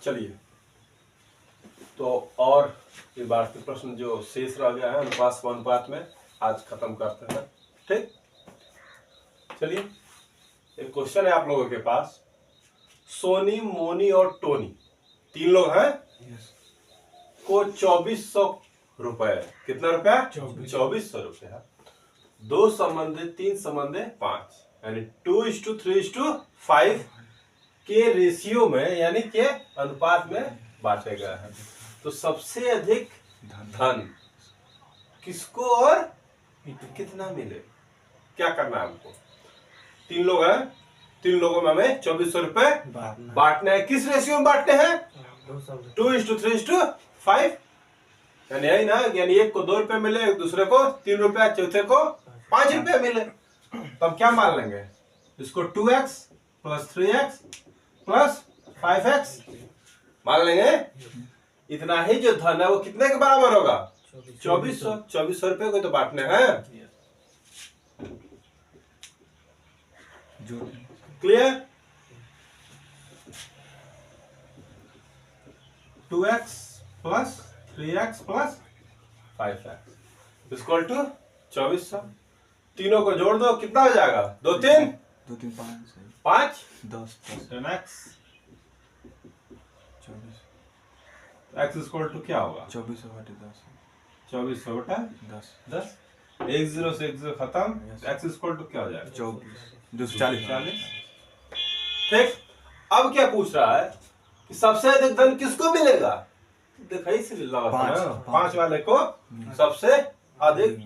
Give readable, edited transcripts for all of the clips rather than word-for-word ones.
चलिए, तो और ये बात के प्रश्न जो शेष रह गया है अनुपात समानुपात में आज खत्म करते हैं। ठीक, चलिए एक क्वेश्चन है आप लोगों के पास। सोनी, मोनी और टोनी तीन लोग हैं को 2400 रुपए, कितना रुपया? 2400 रुपया। 2 संबंधे 3 संबंधे 5 यानी 2:3:5 के रेशियो में यानी के अनुपात में बांटे गए हैं। तो सबसे अधिक धन किसको और कितना मिले, क्या करना है हमको? 3 लोग हैं, 3 लोगों में हमें 2400 रुपए बांटना है। किस रेशियो में बांटने हैं? 2:3:5 यानी यही ना, यानी एक को 2 रुपए मिले, दूसरे को 3 रुपया, चौथे को 5 रुपया मिले। तो हम क्या मान लेंगे इसको? 2x + 3x + 5x मान लेंगे। इतना ही जो धन है वो कितने के बराबर होगा? 2400 रुपए को तो बांटने हैं। Clear? 2x + 3x + 5x equal to 2400। तीनों को जोड़ दो, कितना हो जाएगा? 2 3 5 10 10x x इक्वल टू क्या होगा? 2400 बटा 10। 1 0 से 1 0 खत्म। x इक्वल टू क्या हो जाएगा? 240। ठीक, अब क्या पूछ रहा है कि सबसे अधिक धन किसको मिलेगा? दिखाई से लगा 5 वाले को सबसे अधिक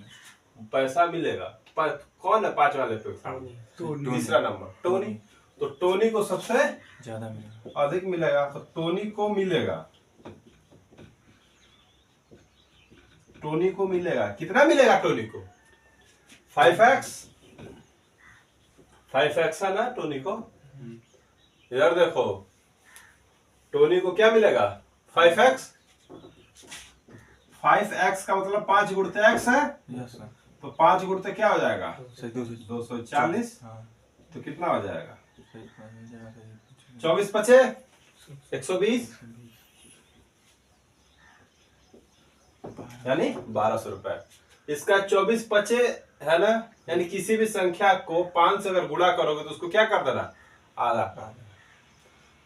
पैसा मिलेगा। कौन है 5 वाले पे? तीसरा नंबर टोनी। तो टोनी को सबसे ज्यादा मिलेगा, अधिक मिलेगा। तो टोनी को मिलेगा कितना मिलेगा? टोनी को 5x है ना टोनी को। इधर देखो, टोनी को क्या मिलेगा? 5x। 5x का मतलब 5 गुणित x है। तो 5 गुणित क्या हो जाएगा? 240। तो कितना हो जाएगा? 24 5 120 यानी 1200 रुपए। इसका 24 5 है ना, यानी किसी भी संख्या को 5 से अगर गुणा करोगे तो उसको क्या कर देना? आधा।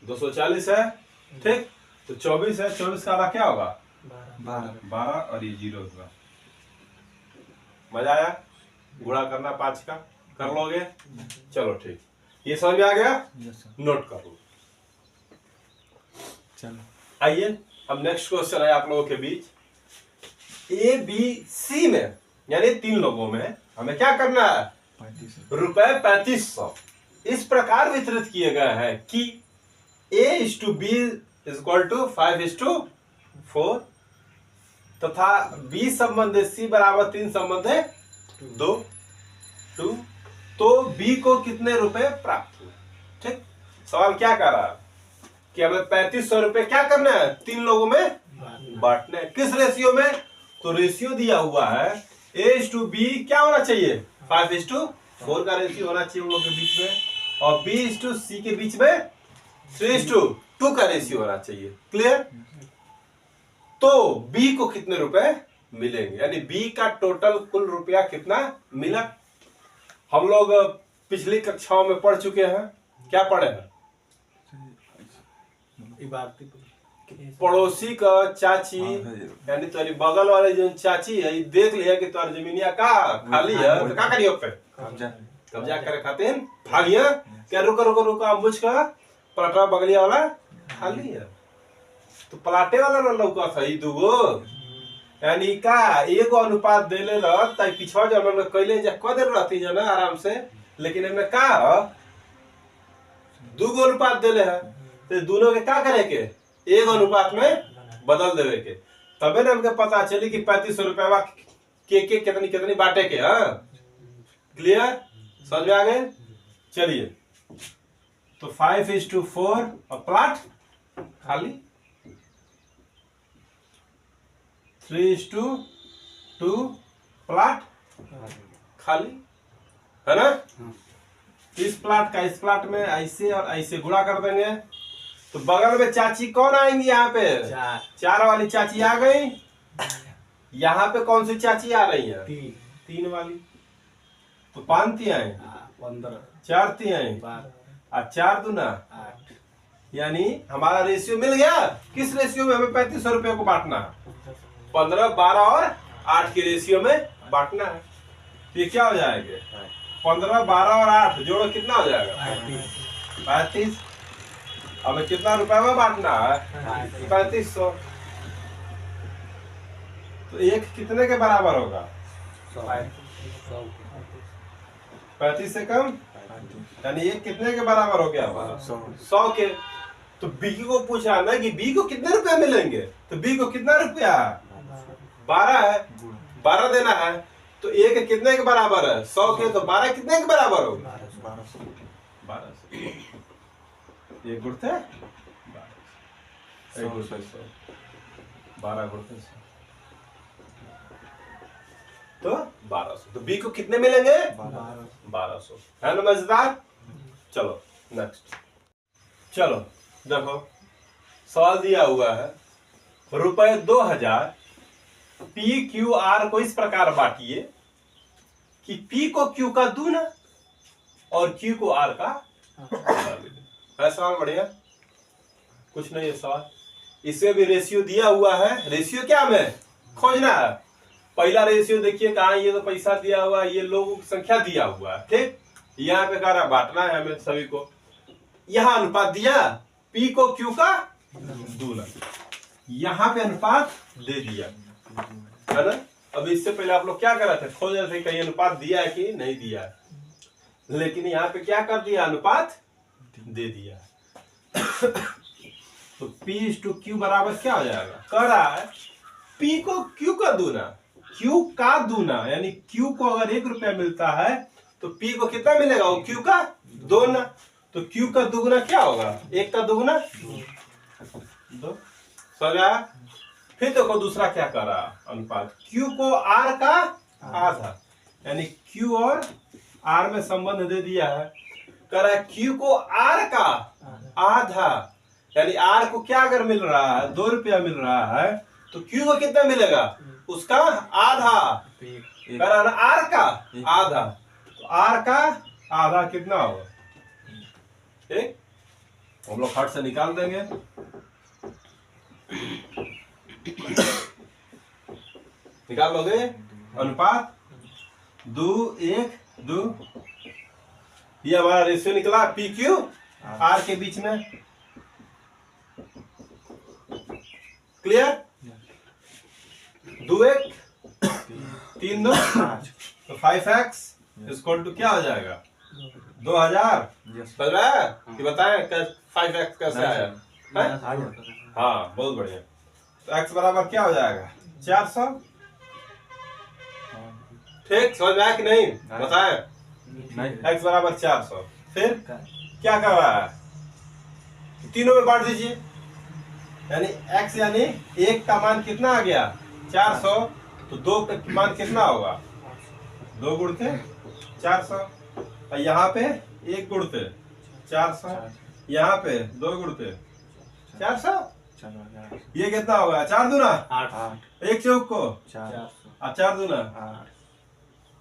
240 है, ठीक। तो 24 है, 24 का आधा क्या होगा? 12 और ये 0 होगा। मजा आया? गुणा करना 5 का कर लोगे? चलो ठीक, ये समझ में आ गया? नोट कर लो। चलो आइए, अब नेक्स्ट क्वेश्चन है आप लोगों के बीच। ए बी सी में यानी 3 लोगों में हमें क्या करना है? रुपए 3500 इस प्रकार वितरित किए गए हैं कि A:B = 5:4 तथा B संबंधित C बराबर 3 संबंधित 2। तो B को कितने रुपए प्राप्त हुए? ठीक, सवाल क्या कर रहा है कि हमें 3500 रुपए क्या करना है? 3 लोगों में बांटना है। किस रेशियो में? तो रेशियो दिया हुआ है A:B क्या होना चाहिए? 5:4 का रेशियो होना चाहिए उन लोगों के बीच में, और B:C के बीच में 3:2 का रेशियो होना चाहिए। क्लियर? तो B को कितने रुपए मिलेंगे, यानी B का टोटल कुल रुपया कितना मिला? हम लोग पिछली कक्षाओं में पढ़ चुके हैं। क्या पढ़े हैं? पड़ोसी का चाची यानी तुम्हारी बगल वाले जो चाची है, देख लिया कि तुम्हारी जमीनिया का खाली है, तो क्या करियो पे? कब्जा करे खातिर भागिया। क्या रुको अम्बुज का पलटा बगलिया वाला खाली है, तो पलाटे वाला ना लौका था। ई दूगो यानी का एगो अनुपात देले ल त पिछवा जन कइले जा क देर रहती जन आराम से, लेकिन एमे का दूगो अनुपात देले है। तो दोनों के क्या करे के? एक अनुपात में बदल देवे के, तबे ना हमके पता चली कि 3500 रुपया के कितनी बांटे के। हाँ, क्लियर? समझ में आ गए? चलिए, तो 5:4 और प्लाट खाली, 3:2 प्लाट खाली है ना। इस प्लाट का इस प्लाट में ऐसे और ऐसे गुणा कर देंगे तो बगल में चाची कौन आएंगी यहाँ पे? 4 वाली चाची आ गई। यहाँ पे कौन सी चाची आ रही है? 3 वाली। तो 5 तिहाई 15, 4 तिहाई 4 दूना 8, यानी हमारा रेशियो मिल गया। किस रेशियो में? हमें 3500 रुपए को बांटना है। 15, 12 और 8 के रेशियो में बांटना है। तो ये क्या हो जाएगा? 15, 12 और 8 जोड़ो कितना हो जाएगा? 35। हमें कितना रुपए में बांटना है? 3500। तो एक कितने के बराबर होगा? 35 से कम, यानी एक कितने के बराबर हो गया? 100 के। तो बी को पूछा ना कि बी को कितने रुपए मिलेंगे, तो बी को कितना रुपया? 12 है, 12 देना है। तो एक कितने के बराबर है? 100 के। तो 12 कितने के बराबर होगा? 1200। एक गुणते 100, 12 गुणते 100, तो 1200। तो बी को कितने मिलेंगे? 1200। है ना मजेदार? चलो नेक्स्ट। चलो देखो सवाल दिया हुआ है, रुपए 2000 पी क्यू आर को इस प्रकार बांटिए कि पी को क्यू का दूना और क्यू को आर का है। सवाल बढ़िया, कुछ नहीं है सवाल। इसमें भी रेशियो दिया हुआ है। रेशियो क्या हमें खोजना है? पहला रेशियो देखिए कहा, ये तो पैसा दिया हुआ है, ये लोगों की संख्या दिया हुआ है। ठीक, यहाँ पे कह रहा बांटना है हमें सभी को। यहाँ अनुपात दिया पी को क्यू का दूना, यहाँ पे अनुपात दे दिया है ना। अब इससे पहले आप लोग क्या कर रहे थे? खोज रहे थे कहीं अनुपात दिया है कि नहीं दिया है, लेकिन यहाँ पे क्या कर दिया? अनुपात दे दिया। तो P/Q बराबर क्या हो जाएगा? कह रहा है P को Q का दूना, Q का दूना, यानी Q को अगर 1 रुपया मिलता है तो P को कितना मिलेगा? वो Q का दोगुना। तो Q का दुगुना क्या होगा? 1 का दुगुना 2। समझा? फिर देखो दूसरा क्या कर रहा अनुपात, Q को R का आधा, यानी Q और R में संबंध दे दिया है। कह रहा है Q को R का आधा, यानी R को क्या अगर मिल रहा है? 2 रुपया मिल रहा है, तो Q को कितना मिलेगा? उसका आधा। कह रहा ना R का आधा, तो R का आधा कितना होगा? ठीक, हम लोग हट से निकाल देंगे। निकाल लोगे अनुपात 2, 1, 2। ये हमारा रेशियो निकला पी क्यू आर के बीच में। क्लियर? 2, 1, 3, 2, 5। तो 5x इक्वल टू क्या हो जाएगा? 2000। समझ में आया कि बताएं 5x कैसे आया? हाँ बहुत बढ़िया। तो x बराबर क्या हो जाएगा? 400। ठीक, समझ में आया कि नहीं? बताएं। x बराबर 400। फिर क्या कर रहा है? तीनों में बांट दीजिए, यानी x यानी 1 का मान कितना आ गया? 400। तो 2 का मान कितना होगा? 2 गुणते 400। और यहाँ पे 1 गुणते 400, यहाँ पे 2 गुणते 400। ये कितना होगा? 4 दूना 8, 1 चौक को 4 दूना 8।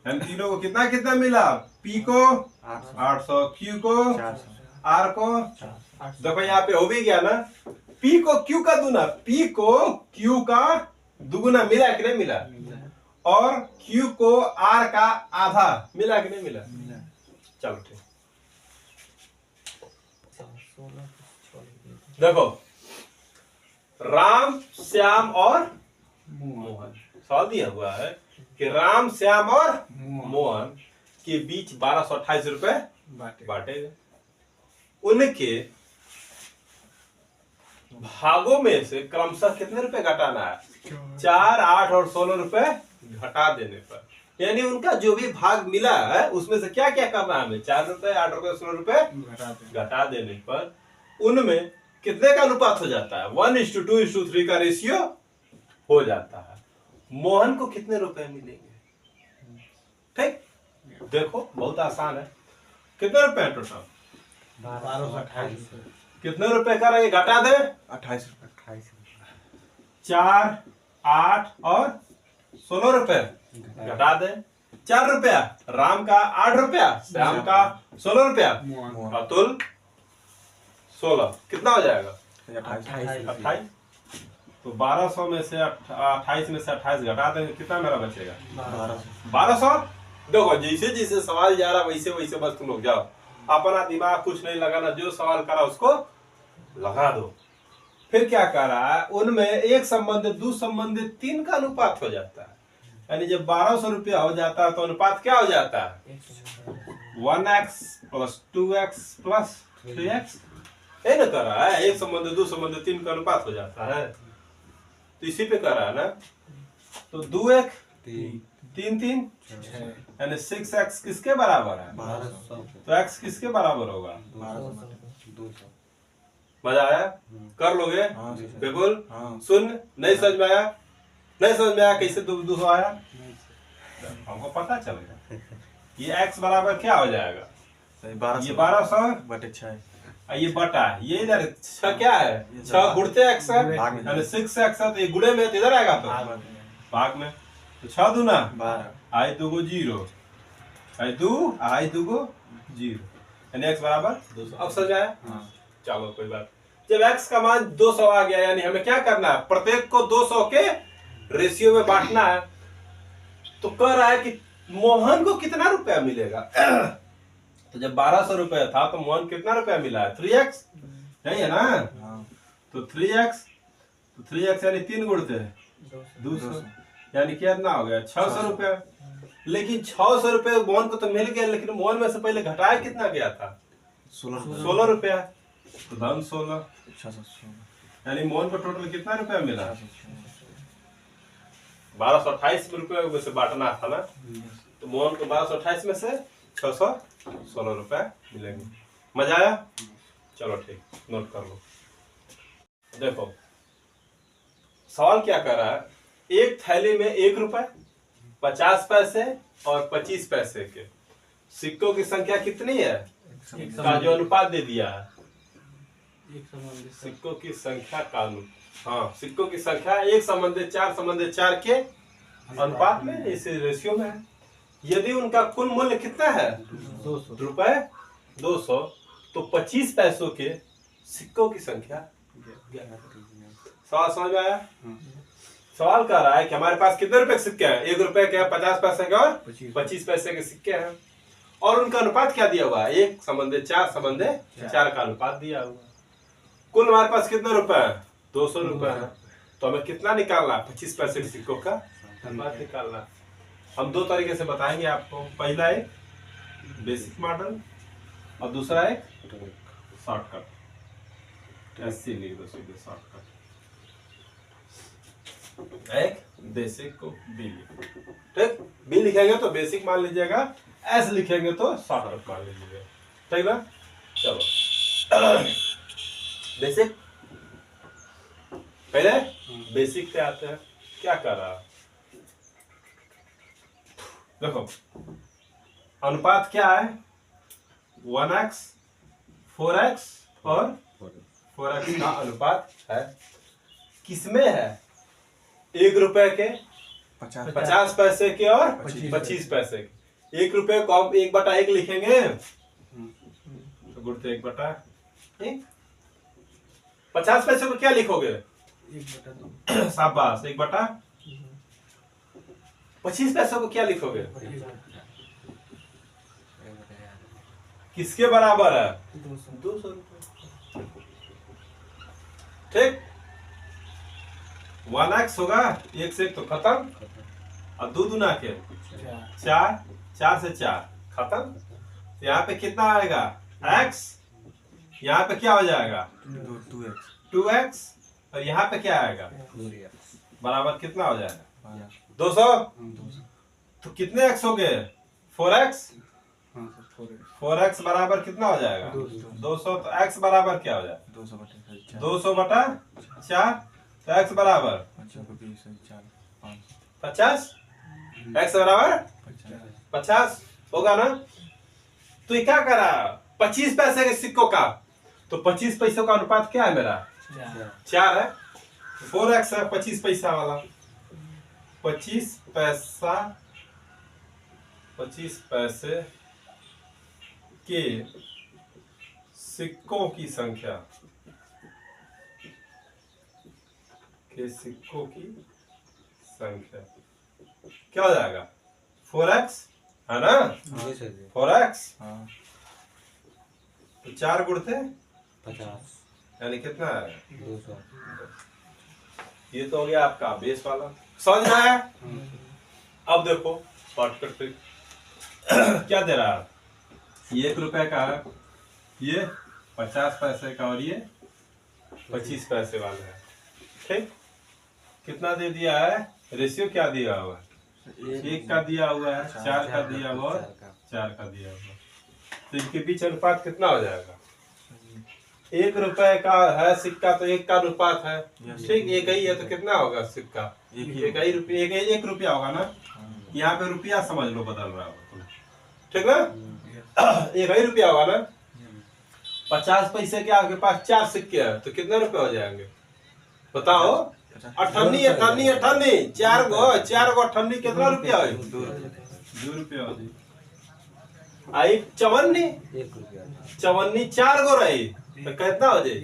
हम तीनों को कितना कितना मिला? P को 800, Q को 400, R को 400। देखो यहाँ पे हो भी गया ना, P को Q का दूना, P को Q का दुगुना मिला कि नहीं मिला? और Q को R का आधा मिला कि नहीं मिला? चलो ठीक। देखो राम, श्याम और मोहन, सवाल दिया हुआ है कि राम, श्याम और मोहन के बीच 1228 रुपए बांटे गए। उनके भागों में से क्रमशः कितने रुपए घटाना है? 4, 8 और 16 रुपए घटा देने पर, यानी उनका जो भी भाग मिला है उसमें से क्या क्या करना है हमें? 4 रुपए, 8 रुपए, 16 रुपए घटा देने पर उनमें कितने का अनुपात हो जाता है? 1:2:3 का रेशियो हो जाता है। मोहन को कितने रुपए मिलेंगे? ठीक, देखो बहुत आसान है। कितने रुपए टोटल? 1228। कितने रुपए का ये घटा दे? 28 रुपए। 4, 8 और 16 रुपए घटा दे। 4 रुपया राम का, 8 रुपया श्याम का, 16 रुपया अतुल 16, कितना हो जाएगा? 28। तो 1200 में से 28 में से 28 घटा देंगे, कितना मेरा बचेगा? 1200। देखो जैसे जैसे सवाल जा रहा वैसे वैसे बस तुम लोग जाओ, अपना दिमाग कुछ नहीं लगाना, जो सवाल करा उसको लगा दो। फिर क्या कर रहा है, उनमें एक संबंधित दो संबंधित 3 का अनुपात हो जाता है, यानी जब 1200 रुपया हो जाता है तो अनुपात क्या हो जाता है? 1x + 2x + 3x। ये ना कर रहा है, एक संबंधित दो संबंधित 3 का अनुपात हो जाता है, तो इसी पे कर रहा है ना। तो 2x 3 यानी 6x किसके बराबर है? 1200। तो x किसके बराबर होगा? 200। मजा आया? कर लोगे? हाँ, बिल्कुल। हाँ। सुन, नहीं समझ में आया? नहीं समझ में आया कैसे 200 आया? हमको पता चलेगा। ये x बराबर क्या हो जाएगा? ये 1200 बटे 6। ये बटा, ये इधर 6 क्या है? 6 गुणते x है, यानी 6x है, तो ये गुणे में तो इधर आएगा, तो भाग में। तो 6 दूना 12, आई 2 को 0, आई 2 0, यानी x बराबर 200। अब समझ आया? चलो कोई बात। जब x का मान 200 आ गया, यानी हमें क्या करना है? प्रत्येक को 200 के रेशियो में बांटना है। तो कह रहा है कि मोहन को कितना रुपया मिलेगा? तो जब 1200 रुपया था तो मोहन कितना रुपया मिला है? 3x, यही है ना? तो 3x यानी 3 गुणते 200, यानी कितना हो गया? 600 रुपया। लेकिन 600 रुपये मोहन को तो मिल गया, लेकिन मोहन में से पहले घटाया कितना गया था? 16 रुपया। तो धन 16, यानी मोहन को टोटल कितना रुपया मिला? 1228 रुपये में से बांटना था ना, तो मोहन को 1228 में से 616 रुपया मिलेंगे। मजा आया? चलो ठीक, नोट कर लो। देखो सवाल क्या कर रहा है, एक थैली में 1 रुपए, 50 पैसे और 25 पैसे के सिक्कों की संख्या कितनी है? का जो अनुपात दे दिया है, सिक्कों की संख्या का हाँ, सिक्कों की संख्या 1:4 के अनुपात में, इस रेशियो में है। यदि उनका कुल मूल्य कितना है? 200 रुपए, 200, तो 25 पैसों के सिक्कों की संख्या। सवाल समझ में आया? सवाल कर रहा है कि हमारे पास कितने रुपए के सिक्के हैं? 1 रुपए के, 50 पैसे के और 25 पैसे के सिक्के हैं, और उनका अनुपात क्या दिया हुआ है? 1:4 का अनुपात दिया हुआ है। कुल हमारे पास कितने रुपए हैं? 200 रुपए है। तो हमें कितना निकालना है? 25 पैसे के सिक्कों का अनुपात निकालना। हम 2 तरीके से बताएंगे आपको। पहला एक बेसिक मॉडल और दूसरा एक शॉर्टकट। ऐसे लिख दो सीधे शॉर्टकट। एक बेसिक को बी लिखो, ठीक? बी लिखेंगे तो बेसिक मान लीजिएगा, एस लिखेंगे तो शॉर्टकट मान लीजिएगा, ठीक ना? चलो बेसिक, पहले बेसिक पे आते हैं। क्या कर रहा है? देखो अनुपात क्या है? 1x 4x और 4x का अनुपात है। किसमें है? 1 रुपए के, 50 पैसे के और 25 पैसे के। 1 रुपए को हम 1/1 लिखेंगे, तो गुणते 1/1। 50 पैसे को क्या लिखोगे? 1/2। शाबाश, 1/, 25 पैसों को क्या लिखोगे? किसके बराबर है? 200 रुपए, ठीक? 1x होगा, 1 से 1 तो खत्म, और 2 दूना के 4, 4 से 4 खत्म। यहाँ पे कितना आएगा? x, यहाँ पे क्या हो जाएगा? 2x, और यहाँ पे क्या आएगा? बराबर कितना हो जाएगा? 200। तो कितने x हो गए? 4x। 4x बराबर कितना हो जाएगा? 200। तो x बराबर क्या हो जाएगा? 200/4। तो x बराबर 50। x बराबर 50 होगा ना? तो ये क्या करा? 25 पैसे के सिक्कों का तो 25 पैसों का अनुपात क्या है मेरा? 4 है। 4x है 25 पैसा वाला। 25 पैसे के सिक्कों की संख्या क्या हो जाएगा? 4x है ना? जी सर जी। 4x हाँ तो 4 गुणते 50 यानी कितना है? 200। ये तो हो गया आपका बेस वाला, समझ में आया? अब देखो शॉर्टकट ट्रिक क्या दे रहा है? ये 1 रुपए का है, ये 50 पैसे का, और ये 25 पैसे वाला है। ठीक, कितना दे दिया है? रेशियो क्या दिया हुआ है? 1 का दिया हुआ है, 4 का दिया हुआ है, 4 का दिया हुआ है। तो इनके बीच अनुपात कितना हो जाएगा? 1 रुपए का है सिक्का तो 1 का अनुपात है। ठीक, एक ही है तो कितना होगा सिक्का? एक ही रुपये, एक रुपया होगा ना? यहाँ पे रुपया समझ लो बदल रहा होगा, ठीक ना? एक ही रुपया होगा ना? 50 पैसे के आपके पास 4 सिक्के हैं तो कितने रुपए हो जाएंगे बताओ? 58 4 गो अठन्नी कितना रुपया हो? 2 रुपया हो जी। आई 54 4 गो रही तो कितना हो जाए?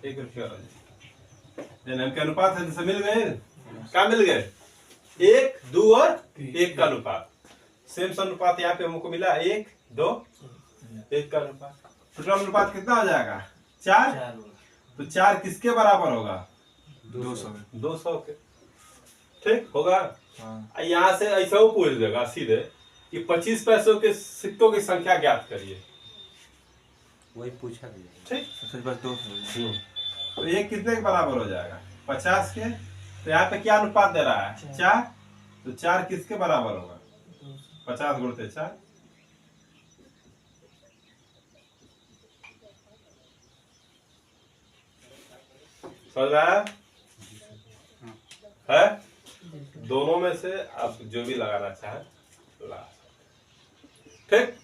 1 रुपया हो जाए। इनके अनुपात है जैसे मिल गए, क्या मिल गए? 1 2 और 1 का अनुपात। सेम अनुपात यहाँ पे हमको मिला 1 2 1 का अनुपात। टोटल अनुपात कितना हो जाएगा? 4। तो 4 किसके बराबर होगा? 200 के। ठीक होगा। यहाँ से ऐसा वो पूछ देगा सीधे कि 25 पैसों के सिक्कों की संख्या ज्ञात करिए। वही पूछा भी। ठीक, बस 200। तो ये कितने के बराबर हो जाएगा? 50 के। तो यहाँ पे क्या अनुपात दे रहा है? 4। तो 4 किसके बराबर होगा? 50 गुणते 4। समझ आया है? दोनों में से आप जो भी लगाना चाहे लगा। ठीक,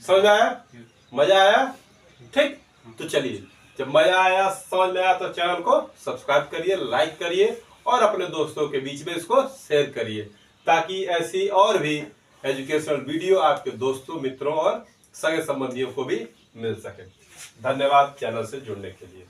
समझ आया? मजा आया? ठीक, तो चलिए, जब मजा आया समझ में आया तो चैनल को सब्सक्राइब करिए, लाइक करिए और अपने दोस्तों के बीच में इसको शेयर करिए, ताकि ऐसी और भी एजुकेशनल वीडियो आपके दोस्तों, मित्रों और सगे संबंधियों को भी मिल सके। धन्यवाद चैनल से जुड़ने के लिए।